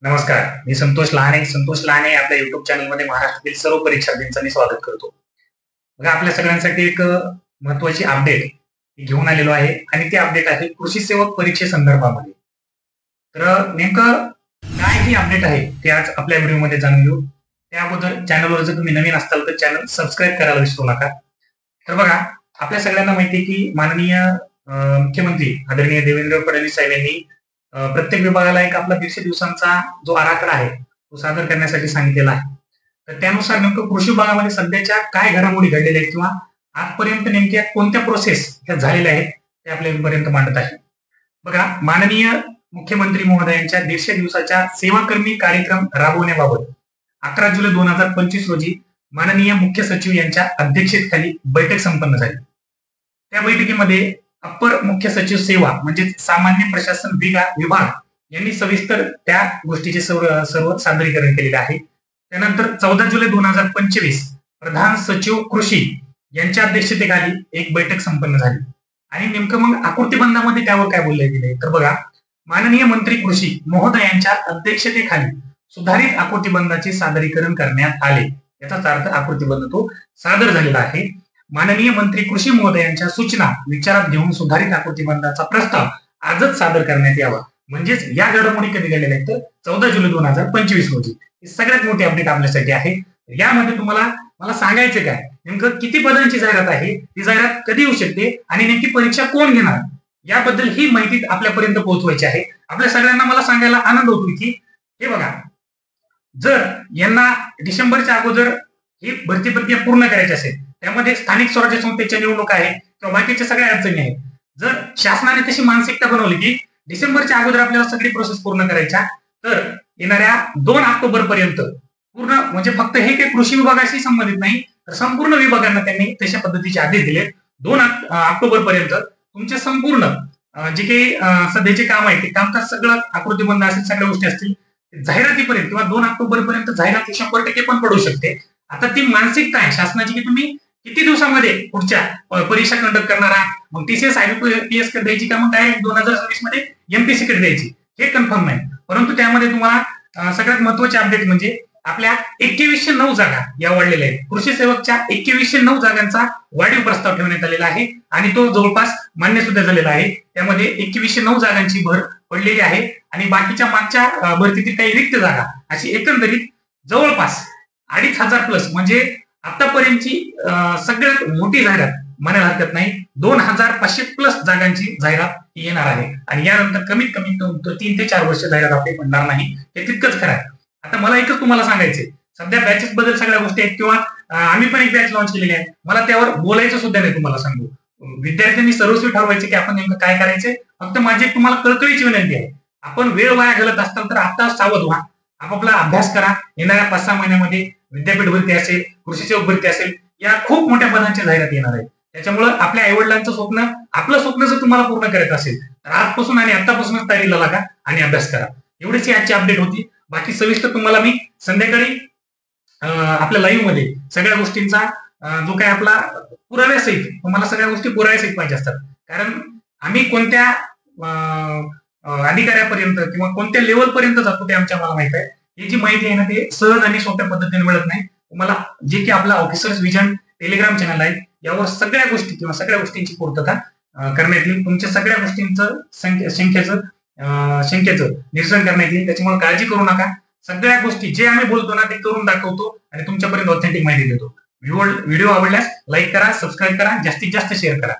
नमस्कार, मी संतोष लहाने. संतोष लहाने आपल्या युट्यूब चॅनलमध्ये महाराष्ट्रातील सर्व परीक्षार्थींचं मी स्वागत करतो. बघा, आपल्या सगळ्यांसाठी एक महत्त्वाची अपडेट घेऊन आलेलो आहे आणि ते अपडेट आहे कृषी सेवक परीक्षेसंदर्भामध्ये. तर नेमकं काय ही अपडेट आहे ते आज आपल्या व्हिडिओमध्ये जाणून घेऊ. त्या अगोदर चॅनलवर जर तुम्ही नवीन असाल तर चॅनल सबस्क्राईब करायला विसरू नका. तर बघा, आपल्या सगळ्यांना माहिती आहे की माननीय मुख्यमंत्री आदरणीय देवेंद्र फडणवीस साहेब यांनी प्रत्येक विभागाला एक आपला 150 दिवसांचा जो आराखडा आहे तो सादर करण्यासाठी सांगितलेला आहे. तर त्यानुसार नेमकं कृषी विभागामध्ये सध्याच्या काय घडामोडी घडलेल्या आहेत किंवा आजपर्यंत नेमक्या कोणत्या प्रोसेस ह्या झालेल्या आहेत ते आपल्यापर्यंत मांडत आहे. बघा, माननीय मुख्यमंत्री महोदयांच्या 150 दिवसाच्या सेवाकर्मी कार्यक्रम राबवण्याबाबत 11 जुलै 2025 रोजी माननीय मुख्य सचिव यांच्या अध्यक्षतेखाली बैठक संपन्न झाली. त्या बैठकीमध्ये अप्पर मुख्य सचिव सेवा म्हणजे सामान्य प्रशासन विभाग यांनी सविस्तर त्या गोष्टीचे सर्व सादरीकरण केलेले आहे. त्यानंतर 14 जुलै 2025 प्रधान सचिव कृषी यांच्या अध्यक्षतेखाली एक बैठक संपन्न झाली आणि नेमकं मग आकृतीबंधामध्ये त्यावर काय बोलले गेले तर बघा, माननीय मंत्री कृषी महोदयांच्या अध्यक्षतेखाली सुधारित आकृतीबंधाचे सादरीकरण करण्यात आले. याचाच अर्थ आकृतीबंध तो सादर झालेला आहे. माननीय मंत्री कृषी महोदयांच्या सूचना विचारात घेऊन सुधारित आकृतीबंधाचा प्रस्ताव आजच सादर करण्यात यावा. म्हणजेच या घडामोडी कधी घडलेल्या आहेत तर 14 जुलै 2025 रोजी. ही सगळ्यात मोठी अपडेट आपल्यासाठी आहे. यामध्ये तुम्हाला मला सांगायचं काय, नेमकं किती पदांची जाहिरात आहे, ती जाहिरात कधी येऊ शकते आणि नेमकी परीक्षा कोण घेणार याबद्दल ही माहिती आपल्यापर्यंत पोहोचवायची आहे. आपल्या सगळ्यांना मला सांगायला आनंद होतो की हे बघा, जर यांना डिसेंबरच्या अगोदर ही भरती प्रक्रिया पूर्ण करायची असेल, त्यामध्ये स्थानिक स्वराज्य संस्थेच्या निवडणूक आहे किंवा बाकीच्या सगळ्या अडचणी आहेत, जर शासनाने तशी मानसिकता बनवली की डिसेंबरच्या अगोदर आपल्याला सगळी प्रोसेस पूर्ण करायच्या, तर येणाऱ्या 2 ऑक्टोबर पर्यंत पूर्ण म्हणजे फक्त हे काही कृषी विभागाशी संबंधित नाही तर संपूर्ण विभागांना त्यांनी तशा पद्धतीचे आदेश दिले. 2 ऑक्टोबर पर्यंत तुमचे संपूर्ण जे काही सध्याचे काम आहे ते कामकाज सगळं आकृतीबंध असेल, सगळ्या गोष्टी असतील, जाहिरातीपर्यंत किंवा 2 ऑक्टोबर पर्यंत जाहिरात 100% पण पडू शकते. आता ती मानसिकता आहे शासनाची की तुम्ही किती दिवसामध्ये पुढच्या परीक्षा कंडक्ट करणार आहात, मग टीसीएस आयबीपीएस कडे द्यायची का मग काय 2026 मध्ये एमपीसी कडे द्यायची हे कन्फर्म नाही. परंतु त्यामध्ये तुम्हाला सगळ्यात महत्त्वाचे अपडेट म्हणजे आपल्या 2109 जागा या वाढलेल्या आहेत. कृषी सेवकच्या 2109 जागांचा वाढीव प्रस्ताव ठेवण्यात आलेला आहे आणि तो जवळपास मान्य सुद्धा झालेला आहे. त्यामध्ये 2109 जागांची भर पडलेली आहे आणि बाकीच्या मागच्या भरतीतील काही रिक्त जागा अशी एकंदरीत जवळपास 2500 प्लस म्हणजे आतापर्यंतची सगळ्यात मोठी जाहिरात म्हणायला हरकत नाही. 2500 प्लस जागांची जाहिरात येणार आहे आणि यानंतर कमीत कमी 3 ते 4 वर्ष जाहिरात आपली पडणार नाही, हे तितकंच खरं आहे. आता मला एकच तुम्हाला सांगायचंय, सध्या बॅचेस बद्दल सगळ्या गोष्टी आहेत किंवा आम्ही पण एक बॅच लॉन्च केलेली आहे, मला त्यावर बोलायचं सुद्धा नाही. तुम्हाला सांगू, विद्यार्थ्यांनी सर्वस्वी ठरवायचे की आपण नेमकं काय करायचंय. फक्त माझी तुम्हाला कळकळीची विनंती आहे, आपण वेळ वाया घालत असताल तर आता सावध व्हा, आपापला अभ्यास करा. येणाऱ्या 5-6 महिन्यामध्ये विद्यापीठ भरती असेल, कृषी सेवक भरती असेल, या खूप मोठ्या पदांची जाहिरात येणार आहे. त्याच्यामुळे आपल्या आईवडिलांचं स्वप्न, आपलं स्वप्न जर तुम्हाला पूर्ण करायचं असेल तर आजपासून आणि आतापासूनच तयारीला लागा आणि अभ्यास करा. एवढीच ही आजची अपडेट होती. बाकी सविस्तर तुम्हाला मी संध्याकाळी आपल्या लाईव्ह मध्ये सगळ्या गोष्टींचा जो काय आपला पुराव्यासहित, तुम्हाला सगळ्या गोष्टी पुराव्यासहित पाहिजे असतात, कारण आम्ही कोणत्या अधिकाऱ्यापर्यंत किंवा कोणत्या लेवल पर्यंत जातो ते आमच्या मला माहित आहे. ही जी माहिती आहे ना ते सहज आणि सोप्या पद्धतीने मिळत नाही. तुम्हाला जे की आपला ऑफिसर्स विजन टेलिग्राम चॅनल आहे, यावर सगळ्या गोष्टी किंवा सगळ्या गोष्टींची पूर्तता करण्यात येईल. तुमच्या सगळ्या गोष्टींचं शंकेचं निरसन करण्यात येईल. त्याच्यामुळे काळजी करू नका. सगळ्या गोष्टी जे आम्ही बोलतो ना ते करून दाखवतो आणि तुमच्यापर्यंत ऑथेंटिक माहिती देतो. व्हिडिओ आवडल्यास लाईक करा, सबस्क्राईब करा, जास्तीत जास्त शेअर करा.